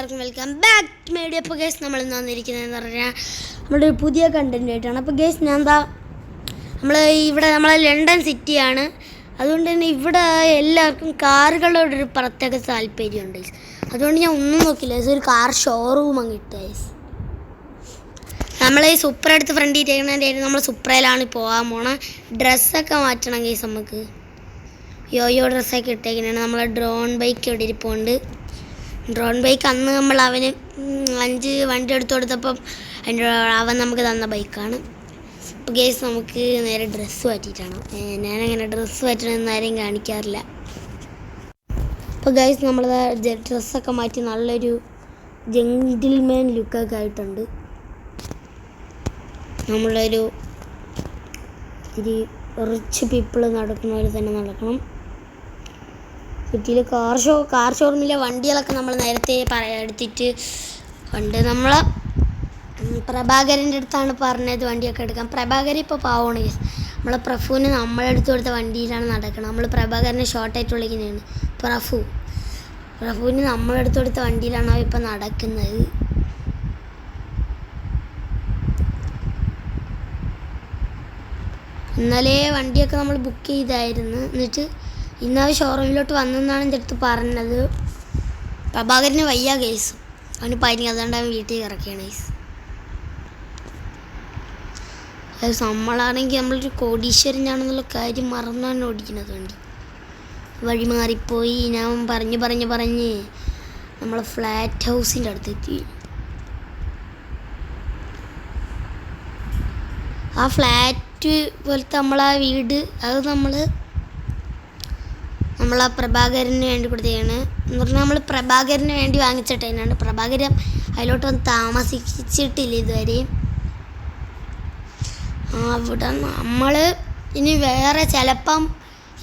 എല്ലാവർക്കും welcome back to media. അപ്പോൾ guys നമ്മൾ ഇന്ന് വന്നിരിക്കുന്നതെന്ന് പറഞ്ഞാൽ നമ്മുടെ ഒരു പുതിയ കണ്ടൻറ് ആയിട്ടാണ്. അപ്പോൾ ഗേസ് ഞാൻ നമ്മളെ ലണ്ടൻ സിറ്റിയാണ്. അതുകൊണ്ട് തന്നെ ഇവിടെ എല്ലാവർക്കും കാറുകളോടൊരു പ്രത്യേക താല്പര്യമുണ്ട് ഗേസ്. അതുകൊണ്ട് ഞാൻ ഒന്നും നോക്കില്ല ഗേസ്, ഒരു കാർ ഷോറൂം അങ്ങ് ഇട്ട ഗേസ്. നമ്മൾ ഈ സൂപ്പർ അടുത്ത് ഫ്രണ്ട് ഇട്ടേക്കുന്നതിൻ്റെ നമ്മൾ സൂപ്പറയിലാണ് പോകാൻ പോണത്. ഡ്രസ്സൊക്കെ മാറ്റണം ഗേസ്. നമുക്ക് യോയോ ഡ്രസ്സൊക്കെ ഇട്ടേക്കുന്നതാണ്. നമ്മളെ ഡ്രോൺ ബൈക്ക് ഇവിടെ ഇരിപ്പുണ്ട്. ഡ്രോൺ ബൈക്ക് അന്ന് അവന് 5 വണ്ടി എടുത്തു കൊടുത്തപ്പം അവൻ നമുക്ക് തന്ന ബൈക്കാണ്. അപ്പോൾ ഗേസ് നമുക്ക് നേരെ ഡ്രസ്സ് മാറ്റിയിട്ടാണ്. ഞാനങ്ങനെ ഡ്രസ്സ് മാറ്റണമെന്ന് ആരെയും കാണിക്കാറില്ല. അപ്പോൾ ഗേസ് നമ്മൾ ഡ്രസ്സൊക്കെ മാറ്റി നല്ലൊരു ജെന്റിൽമാൻ ലുക്കൊക്കെ ആയിട്ടുണ്ട്. നമ്മളൊരു ഇത്തിരി റിച്ച് പീപ്പിൾ നടക്കുന്ന പോലെ തന്നെ നടക്കണം. സിറ്റിയിൽ കാർ ഷോറൂമിലെ വണ്ടികളൊക്കെ നമ്മൾ നേരത്തെ എടുത്തിട്ട് ഉണ്ട്. നമ്മൾ പ്രഭാകരൻ്റെ അടുത്താണ് പറഞ്ഞത് വണ്ടിയൊക്കെ എടുക്കാം. പ്രഭാകരൻ ഇപ്പോൾ പാവമാണ്. നമ്മളെ പ്രഫുവിന് നമ്മളെടുത്ത് കൊടുത്ത വണ്ടിയിലാണ് നടക്കുന്നത്. നമ്മൾ പ്രഭാകരനെ ഷോർട്ടായിട്ട് വിളിക്കുന്നതാണ് പ്രഫുവിന് നമ്മളെടുത്ത് കൊടുത്ത വണ്ടിയിലാണ് അവ ഇപ്പോൾ നടക്കുന്നത്. ഇന്നലെ വണ്ടിയൊക്കെ നമ്മൾ ബുക്ക് ചെയ്തായിരുന്നു. എന്നിട്ട് ഇന്നവ ഷോറൂമിലോട്ട് വന്നെന്നാണ് എൻ്റെ അടുത്ത് പറഞ്ഞത്. പ്രഭാകരന് വയ്യ കേസ്, അവന് പനി, അതുകൊണ്ട് അവൻ വീട്ടിൽ ഇറക്കിയാണ് കേസ്. നമ്മളാണെങ്കിൽ നമ്മളൊരു കോടീശ്വരനാണെന്നുള്ള കാര്യം മറന്നാണ് ഓടിക്കുന്നത് വണ്ടി. വഴി മാറിപ്പോയി. ഞാൻ പറഞ്ഞ് നമ്മളെ ഫ്ലാറ്റ് ഹൗസിൻ്റെ അടുത്തെത്തി. ആ ഫ്ലാറ്റ് പോലത്തെ നമ്മളാ വീട് അത് നമ്മളാ പ്രഭാകരന് വേണ്ടി കൊടുത്തതാണ്. എന്ന് പറഞ്ഞാൽ നമ്മൾ പ്രഭാകരന് വേണ്ടി വാങ്ങിച്ചിട്ടാണ്. പ്രഭാകരൻ അതിലോട്ട് വന്ന് താമസിച്ചിട്ടില്ല ഇതുവരെയും. അവിടെ നമ്മൾ ഇനി വേറെ ചിലപ്പം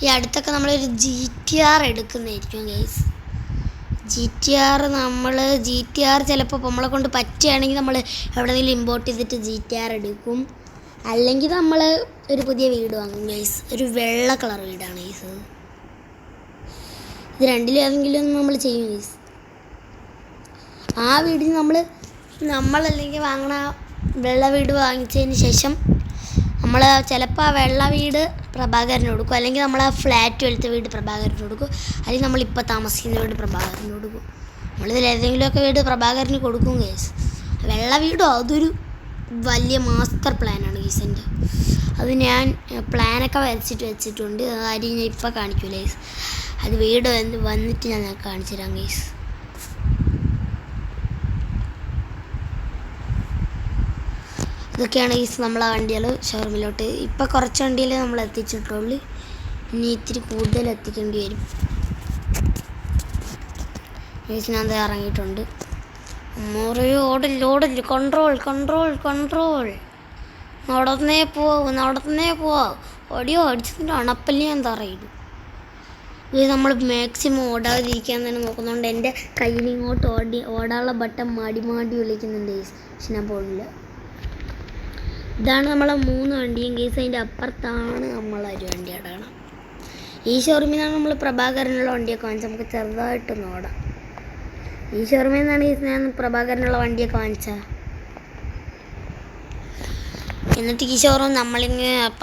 ഈ അടുത്തൊക്കെ നമ്മളൊരു GTR എടുക്കുന്നതായിരിക്കും ഗൈസ്. GTR ചിലപ്പോൾ നമ്മളെ കൊണ്ട് പറ്റുകയാണെങ്കിൽ നമ്മൾ എവിടെയെങ്കിലും ഇമ്പോർട്ട് ചെയ്തിട്ട് GTR എടുക്കും. അല്ലെങ്കിൽ നമ്മൾ ഒരു പുതിയ വീട് വാങ്ങും ഗൈസ്. ഒരു വെള്ള കളർ വീടാണ് ഗൈസ്. ഇത് രണ്ടിലേതെങ്കിലും നമ്മൾ ചെയ്യും ഗൈസ്. ആ വീടിന് നമ്മളല്ലെങ്കിൽ വാങ്ങണ വെള്ള വീട് വാങ്ങിച്ചതിന് ശേഷം നമ്മൾ ചിലപ്പോൾ ആ വെള്ള വീട് പ്രഭാകരന് കൊടുക്കും. അല്ലെങ്കിൽ നമ്മൾ ആ ഫ്ലാറ്റ് എടുത്ത വീട് പ്രഭാകരന് കൊടുക്കും. അല്ലെങ്കിൽ നമ്മളിപ്പോൾ താമസിക്കുന്ന വീട് പ്രഭാകരന് കൊടുക്കും. നമ്മളിതിലേതെങ്കിലുമൊക്കെ വീട് പ്രഭാകരന് കൊടുക്കും ഗൈസ്. വെള്ള വീടോ അതൊരു വലിയ മാസ്റ്റർ പ്ലാനാണ് ഗൈസ് എൻ്റെ. അത് ഞാൻ പ്ലാനൊക്കെ വെച്ചിട്ടുണ്ട്. കാര്യം ഞാൻ ഇപ്പോൾ കാണിക്കൂല ഗൈസ്. അത് വീട് വന്നിട്ട് ഞാൻ കാണിച്ചു തരാം ഗൈസ്. ഇതൊക്കെയാണ് ഗൈസ് നമ്മളെ വണ്ടികൾ ഷോറൂമിലോട്ട്. ഇപ്പോൾ കുറച്ച് വണ്ടിയിൽ നമ്മൾ എത്തിച്ചിട്ടുള്ളൂ. ഇനി ഇത്തിരി കൂടുതൽ എത്തിക്കേണ്ടി വരും ഗൈസ്. ഞാൻ ഇറങ്ങിയിട്ടുണ്ട്. ഓടില്ല കൺട്രോൾ നടന്നേ പോവാ ഓടിയോ അടിച്ചതിൻ്റെ അണപ്പല്ലി ഞാൻ തറയിടും. ഇത് നമ്മൾ മാക്സിമം ഓടാതിരിക്കാൻ തന്നെ നോക്കുന്നുണ്ട്. എൻ്റെ കയ്യിൽ ഇങ്ങോട്ട് ഓടാനുള്ള ബട്ടൺ മാടി വിളിക്കുന്നുണ്ട് ഗൈസ്. പക്ഷെ ഞാൻ പോകില്ല. ഇതാണ് നമ്മളെ 3 വണ്ടിയും ഗൈസ്. അതിൻ്റെ അപ്പുറത്താണ് നമ്മളൊരു വണ്ടി അടക്കണം. ഈ ഷോറൂമിൽ നിന്നാണ് നമ്മൾ പ്രഭാകരനുള്ള വണ്ടിയൊക്കെ വാങ്ങിച്ചത്. നമുക്ക് ചെറുതായിട്ടൊന്ന് ഓടാം. ഈ ഷോറൂമിൽ നിന്നാണ് ഗൈസ് ഞാൻ പ്രഭാകരനുള്ള വണ്ടിയൊക്കെ വാങ്ങിച്ചത്. എന്നിട്ട് ഈ ഷോറൂം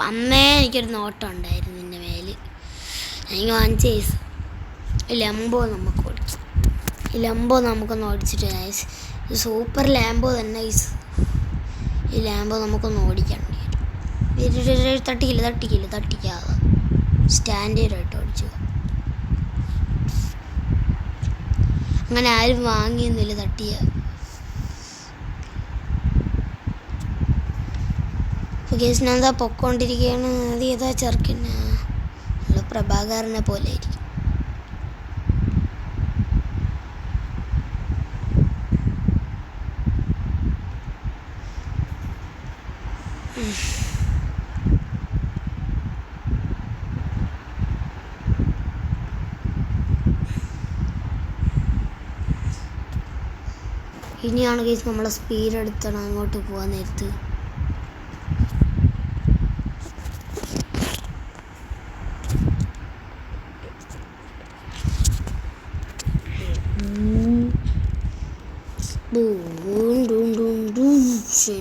അന്നേ എനിക്കൊരു നോട്ടം ഉണ്ടായിരുന്നു എൻ്റെ മേൽ. ഞാൻ വാങ്ങിച്ച ഗൈസ് ഈ ലംബോ നമുക്ക് ഓടിച്ചു. ഈ ലംബോ നമുക്കൊന്ന് ഓടിച്ചിട്ട് ഗൈസ്. ഇത് സൂപ്പർ ലാംബോ തന്നെ ഗൈസ്. ഈ ലാംബോ നമുക്കൊന്ന് ഓടിക്കേണ്ടി വരും. തട്ടിക്കാതെ സ്റ്റാൻഡേർഡായിട്ട് ഓടിച്ചു. അങ്ങനെ ആരും വാങ്ങിയൊന്നുമില്ല തട്ടിയ. കേസിനെന്താ പൊക്കോണ്ടിരിക്കുകയാണ്. അത് ഏതാ ചെറുക്കന് നമ്മൾ പ്രഭാകരനെ പോലെ ആയിരിക്കും. ഇനിയാണ് കേസ് നമ്മളെ സ്പീഡ് എടുത്തണം അങ്ങോട്ട് പോകാൻ നേരത്ത്.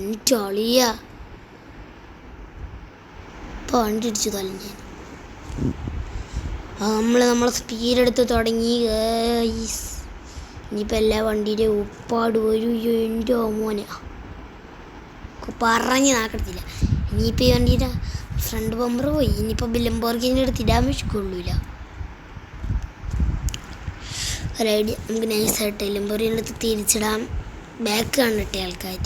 എൻ്റെ അളിയ ഇപ്പോൾ വണ്ടി ഇടിച്ചു തലഞ്ഞ. നമ്മളെ സ്പീഡെടുത്ത് തുടങ്ങി ഗൈസ്. ഇനിയിപ്പോൾ എല്ലാ വണ്ടിയുടെ ഉപ്പാട് വരും. എൻ്റെ മോനെ പറഞ്ഞ് നാക്കടത്തില്ല. ഇനിയിപ്പോൾ ഈ വണ്ടിയുടെ ഫ്രണ്ട് ബമ്പർ പോയി. ഇനിയിപ്പോൾ ലംബോർഗിനി എടുത്ത് ഇടാൻ വെച്ചിക്കൊള്ളൂല. ഒരൈഡിയ, നമുക്ക് നൈസായിട്ട് ലംബോർഗിനി എടുത്ത് തിരിച്ചിടാം. ബാക്ക് കണ്ടിട്ടേ ആൾക്കാർ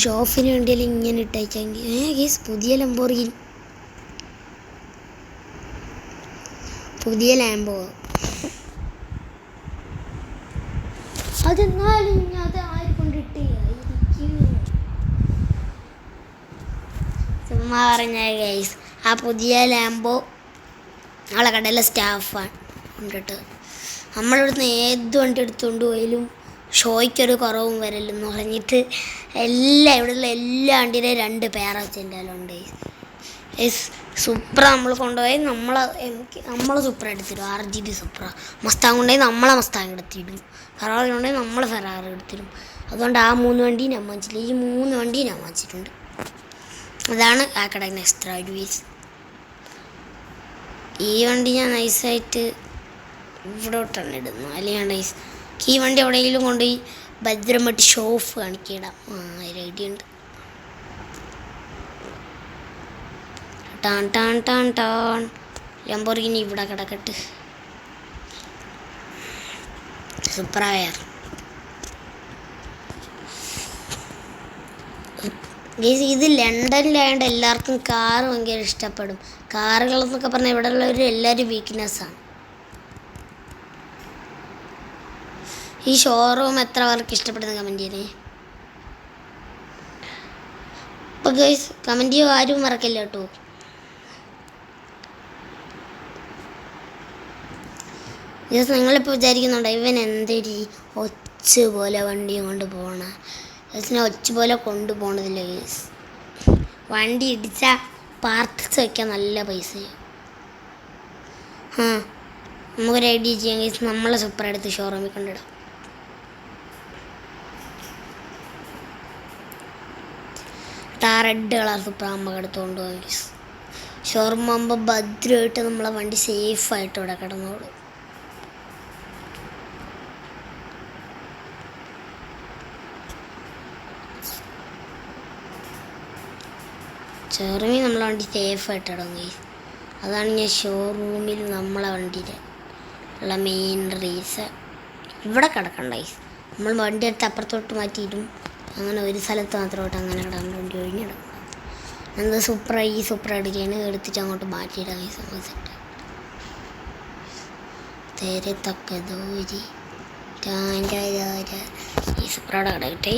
ഷോഫിന് വേണ്ടിയാലും ഇങ്ങനെ ഇട്ടയച്ചെങ്കിൽ ഗീസ് പുതിയ ലംബോർഗിനി, പുതിയ ലാംബോ. അതെന്നാലും അത് ആര് കൊണ്ടിട്ട് ചുമ്മാ പറഞ്ഞ ഗൈസ്. ആ പുതിയ ലാംബോ ആളെ കടയിലെ സ്റ്റാഫാണ് കൊണ്ടിട്ട്. നമ്മളിവിടുന്ന് ഏത് വണ്ടി എടുത്തുകൊണ്ട് പോയാലും ഷോയ്ക്കൊരു കുറവും വരല്ലെന്ന് പറഞ്ഞിട്ട് ഇവിടെയുള്ള എല്ലാ വണ്ടിയിലും 2 പേർ വെച്ചിട്ടുണ്ടല്ലുണ്ട്. സുപ്ര നമ്മൾ കൊണ്ടുപോയി നമ്മളെ സുപ്ര എടുത്തിടും. RGB സുപ്ര. മസ്താങ് കൊണ്ടുപോയി നമ്മളെ മസ്താങ് എടുത്തിടും. ഫെറാറി കൊണ്ടുപോയി നമ്മൾ ഫെറാറി എടുത്തിടും. അതുകൊണ്ട് ആ 3 വണ്ടി ഞാൻ വാങ്ങിച്ചില്ല. ഈ 3 വണ്ടി ഞാൻ വാങ്ങിച്ചിട്ടുണ്ട്. അതാണ് ആ കിടക്കുന്ന എക്സ്ട്രാ അഡ്വൈസ്. ഈ വണ്ടി ഞാൻ നൈസായിട്ട് ഇവിടോട്ടാണ് ഇടുന്നത്. അല്ലെങ്കിൽ നൈസ് ഈ വണ്ടി എവിടെയെങ്കിലും കൊണ്ടുപോയി ഭദ്രമായിട്ട് ഷോഫ് കാണിക്കിടാം. ഒരു ഐഡിയ ഉണ്ട്. Tan tan tan tan Lamborghini ഇവിടെ കിടക്കട്ട്. സൂപ്പറായർ ഇത് ലണ്ടനിലായതുകൊണ്ട് എല്ലാവർക്കും കാർ ഭയങ്കര ഇഷ്ടപ്പെടും. കാറുകളെന്നൊക്കെ പറഞ്ഞാൽ ഇവിടെ ഉള്ളവർ എല്ലാവരും വീക്ക്നെസ്സാണ്. ഈ ഷോറൂം എത്ര പേർക്ക് ഇഷ്ടപ്പെടുന്ന കമൻറ്റ് ചെയ്യണേ. അപ്പോൾ ഗൈസ് കമൻറ്റ് ചെയ്യുക, ആരും മറക്കില്ല കേട്ടോ. ജസ്റ്റ് നിങ്ങളിപ്പോൾ വിചാരിക്കുന്നുണ്ടോ ഇവൻ എന്തൊരു ഒച്ച പോലെ വണ്ടിയും കൊണ്ട് പോകണ. ജസ്റ്റിനെ ഒച്ച പോലെ കൊണ്ടുപോകണതില്ല ഗൈസ്. വണ്ടി ഇടിച്ചാൽ പാർട്സ് വയ്ക്കാൻ നല്ല പൈസയും. നമുക്കൊരു ഐഡിയ ചെയ്യാം ഗൈസ്. നമ്മളെ സൂപ്പർ എടുത്ത് ഷോറൂമിൽ കൊണ്ടിടാം. റെഡ് കളർ സൂപ്പർ നമുക്ക് എടുത്തുകൊണ്ട് പോകാം ഗൈസ്. ഷോറൂം ആകുമ്പോൾ ഭദ്രമായിട്ട് നമ്മളെ വണ്ടി സേഫായിട്ട് ഇവിടെ കിടന്നോളൂ. ഷോറൂമിൽ നമ്മളെ വണ്ടി സേഫായിട്ട് ഇടണം ഗൈസ്. അതാണ് ഞാൻ ഷോറൂമിൽ നമ്മളെ വണ്ടിയുടെ ഉള്ള മെയിൻ റീസൺ. ഇവിടെ കിടക്കണ്ട ഗൈസ്. നമ്മൾ വണ്ടി എടുത്ത് അപ്പുറത്തോട്ട് മാറ്റിയിട്ടും അങ്ങനെ ഒരു സ്ഥലത്ത് മാത്രമായിട്ട് അങ്ങനെ കിടക്കാൻ വണ്ടി ഒഴിഞ്ഞിടണം. എന്താ ഈ സൂപ്പർ എടുക്കുകയാണ്, എടുത്തിട്ട് അങ്ങോട്ട് മാറ്റിയിടാം ഗൈസ്. സെറ്റ് തേരെ തക്കതോരി ഈ സൂപ്പറോടെ കിടക്കട്ടെ.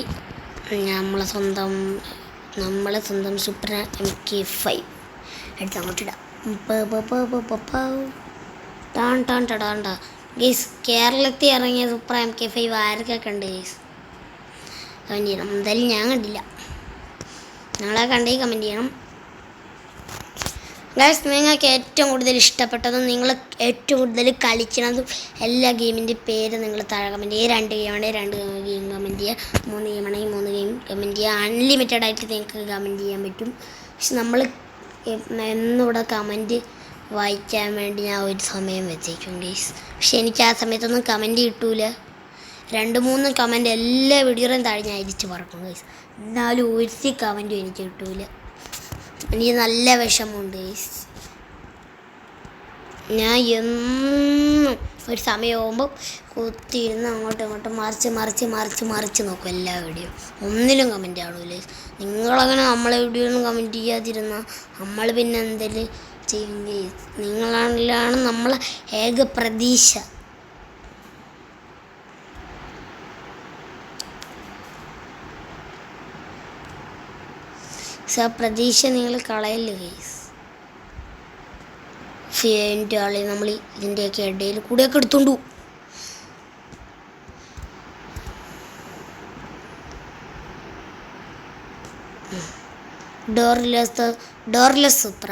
നമ്മളെ സ്വന്തം സൂപ്പർ MK5 എടുത്ത് അങ്ങോട്ടിടാം. ടാൻ ടാൻ ടടാണ്ട ഗൈസ്. കേരളത്തിൽ ഇറങ്ങിയ സൂപ്പർ MK5 ആരൊക്കെ ഉണ്ട് ഗൈസ്? കമൻറ്റ് ചെയ്യണം. എന്തായാലും ഞാൻ കണ്ടില്ല. നിങ്ങളെ കണ്ടെങ്കിൽ കമൻറ്റ് ചെയ്യണം ഗൈസ്. നിങ്ങൾക്ക് ഏറ്റവും കൂടുതൽ ഇഷ്ടപ്പെട്ടതും നിങ്ങൾ ഏറ്റവും കൂടുതൽ കളിക്കുന്നതും എല്ലാ ഗെയിമിൻ്റെ പേര് നിങ്ങൾ താഴെ കമൻറ്റ് ചെയ്യുക. 2 ഗെയിമാണെങ്കിൽ 2 ഗെയിം കമൻറ്റ് ചെയ്യുക. 3 ഗെയിമാണെങ്കിൽ 3 ഗെയിം കമൻറ്റ് ചെയ്യുക. അൺലിമിറ്റഡ് ആയിട്ട് നിങ്ങൾക്ക് കമൻറ്റ് ചെയ്യാൻ പറ്റും. പക്ഷെ നമ്മൾ എന്നിവിടെ കമൻറ്റ് വായിക്കാൻ വേണ്ടി ഞാൻ ഒരു സമയം വെച്ചേക്കും ഗൈസ്. പക്ഷെ എനിക്ക് ആ സമയത്തൊന്നും കമൻറ്റ് കിട്ടൂല. 2-3 കമൻറ്റ് എല്ലാ വീഡിയോയും താഴെ ഞാൻ അയച്ചു പറക്കും ഗൈസ്. എന്നാലും ഒരു കമൻറ്റും എനിക്ക് കിട്ടൂല. എനിക്ക് നല്ല വിഷമമുണ്ട് ഗൈസ്. ഞാൻ എന്നും ഒരു സമയമാകുമ്പോൾ കുത്തിയിരുന്ന് അങ്ങോട്ടും ഇങ്ങോട്ടും മറിച്ച് നോക്കും എല്ലാ വീഡിയോ. ഒന്നിലും കമൻറ്റ് കാണൂല. നിങ്ങളങ്ങനെ നമ്മളെ വീഡിയോ ഒന്നും കമൻറ്റ് ചെയ്യാതിരുന്നാൽ നമ്മൾ പിന്നെ എന്തെങ്കിലും ചെയ്യും ഗൈസ്. നിങ്ങളാണ് നമ്മളെ ഏക പ്രതീക്ഷ. പ്രതീക്ഷ നിങ്ങൾ കളയല്ലേ ഗൈസ്. എൻ്റെ ആളെ നമ്മൾ ഇതിൻ്റെയൊക്കെ ഇടയിൽ കൂടെയൊക്കെ എടുത്തോണ്ടു. ഡോർലെസ് സൂപ്പർ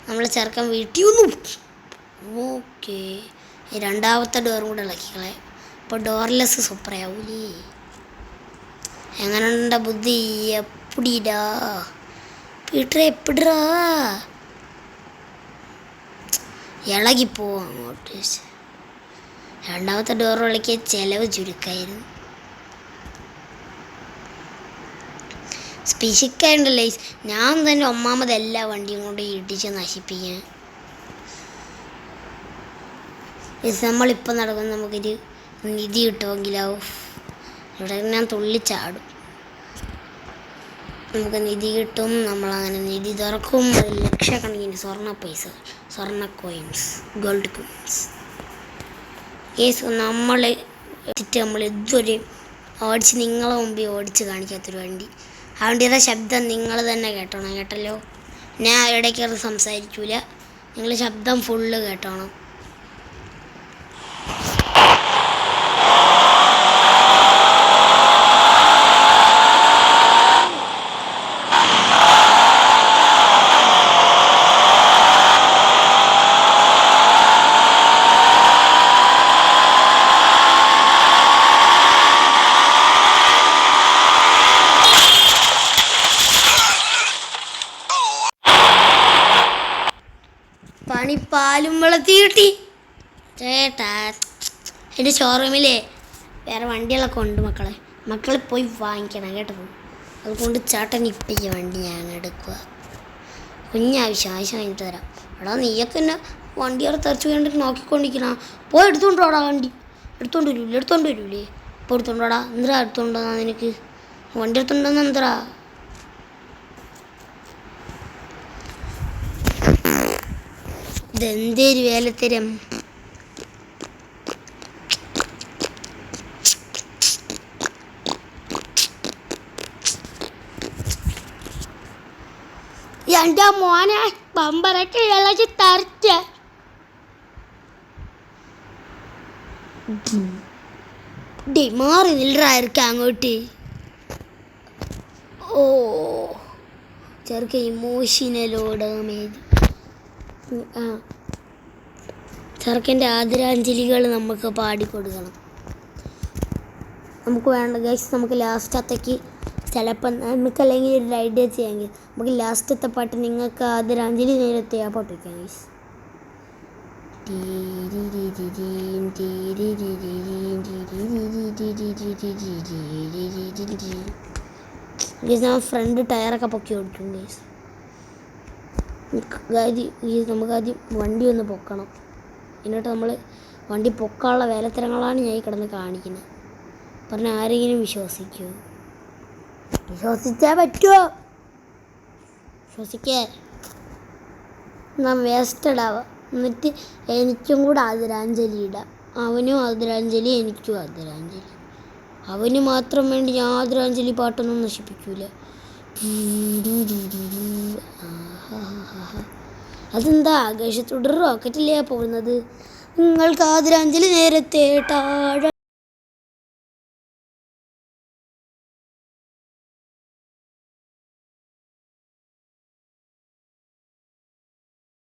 നമ്മൾ ചെറുക്കൻ വീട്ടിൽ വന്നു. ഓക്കെ, രണ്ടാമത്തെ ഡോറും കൂടെ ഇളക്കിക്കളെ. അപ്പോൾ ഡോർലെസ് സൂപ്പറാവൂലേ. എങ്ങനെയുണ്ട ബുദ്ധി? എപ്പിടാ പീട്ടറെ എപ്പിടാ ഇളകിപ്പോവും അങ്ങോട്ട്. രണ്ടാമത്തെ ഡോർ വിളിക്ക് ചിലവ് ചുരുക്കായിരുന്നു. സ്പെസിക്കായുണ്ടല്ലേ, ഞാൻ തന്നെ ഒന്നാമത് എല്ലാ വണ്ടിയും കൊണ്ട് ഇടിച്ച് നശിപ്പിക്കാൻ. നമ്മളിപ്പോൾ നടക്കുന്ന നമുക്കൊരു നിധി കിട്ടുമെങ്കിലാവും. ഇവിടെ ഞാൻ തുള്ളിച്ചാടും. നമുക്ക് നിധി കിട്ടും, നമ്മളങ്ങനെ നിധി തുറക്കും. ലക്ഷക്കണക്കിന് സ്വർണ്ണ കോയിൻസ്, ഗോൾഡ് കോയിൻസ്. നമ്മൾ ഇതുവരെ ഓടിച്ച് നിങ്ങളെ മുമ്പിൽ ഓടിച്ച് കാണിക്കാത്തൊരു വണ്ടി. ആ വണ്ടിയുടെ ശബ്ദം നിങ്ങൾ തന്നെ കേട്ടോണം. കേട്ടല്ലോ, ഞാൻ ഇടയ്ക്കത് സംസാരിക്കൂല, നിങ്ങൾ ശബ്ദം ഫുള്ള് കേട്ടോണം. പണിപ്പാലും വെള്ളത്തി കിട്ടി ചേട്ടാ. എൻ്റെ ഷോറൂമിലേ വേറെ വണ്ടികളൊക്കെ ഉണ്ട് മക്കളെ പോയി വാങ്ങിക്കണം കേട്ടോ. അതുകൊണ്ട് ചേട്ടൻ ഇപ്പം ഈ വണ്ടി ഞാൻ എടുക്കുക. ആവശ്യം കഴിഞ്ഞിട്ട് തരാം. എടാ നീയൊക്കെ എന്നെ വണ്ടിയോടെ തെറിച്ച് വേണ്ടിട്ട് നോക്കിക്കൊണ്ടിരിക്കണം. പോയി എടുത്തോണ്ടോടാ വണ്ടി. എടുത്തോണ്ട് വരൂലേ? ഇപ്പോൾ എടുത്തോണ്ടോടാ. എന്തിനാ എടുത്തോണ്ടോന്നാ നിനക്ക്? വണ്ടി എടുത്തോണ്ടോന്ന് എന്തരാ? ഇതെന്തൊരു വേലത്തരം. എൻ്റെ മോനെ ബമ്പറൊക്കെ ഇളകി തരച്ച. മാറി നിൽക്കാ അങ്ങോട്ട്. ഓ ചെറുക്ക ഇമോഷണലോ ഡാമേജ്. ചെറുക്കൻ്റെ ആദരാഞ്ജലികൾ നമുക്ക് പാടിക്കൊടുക്കണം. നമുക്ക് വേണ്ട ഗൈസ്, നമുക്ക് ലാസ്റ്റത്തേക്ക് ചിലപ്പം നമുക്കല്ലെങ്കിൽ ഒരു ഐഡിയ ചെയ്യാമെങ്കിൽ നമുക്ക് ലാസ്റ്റത്തെ പാട്ട് നിങ്ങൾക്ക് ആദരാഞ്ജലി നേരത്തെ ആ പാട്ട് വയ്ക്കാം ഗൈസ്. ഞാൻ ഫ്രണ്ട് ടയറൊക്കെ പൊക്കി ഓടിക്കും ഗൈസ്. നമുക്കാദ്യം വണ്ടി ഒന്ന് പൊക്കണം. എന്നിട്ട് നമ്മൾ വണ്ടി പൊക്കാനുള്ള വേലത്തരങ്ങളാണ് ഞാൻ ഈ കിടന്ന് കാണിക്കുന്നത്. പറഞ്ഞാൽ ആരെങ്കിലും വിശ്വസിക്കുമോ? വിശ്വസിച്ചാൽ പറ്റുമോ? വിശ്വസിക്കേ നാം വേസ്റ്റഡാവാം. എന്നിട്ട് എനിക്കും കൂടെ ആദരാഞ്ജലി ഇടാം. അവനും ആദരാഞ്ജലി, എനിക്കും ആദരാഞ്ജലി. അവന് മാത്രം വേണ്ടി ഞാൻ ആദരാഞ്ജലി പാട്ടൊന്നും നശിപ്പിക്കൂല. അതെന്താ ആകാശത്തോടെ റോക്കറ്റിലെയാ പോകുന്നത്? നിങ്ങൾക്ക് ആദരാഞ്ജലി നേരത്തെ താഴ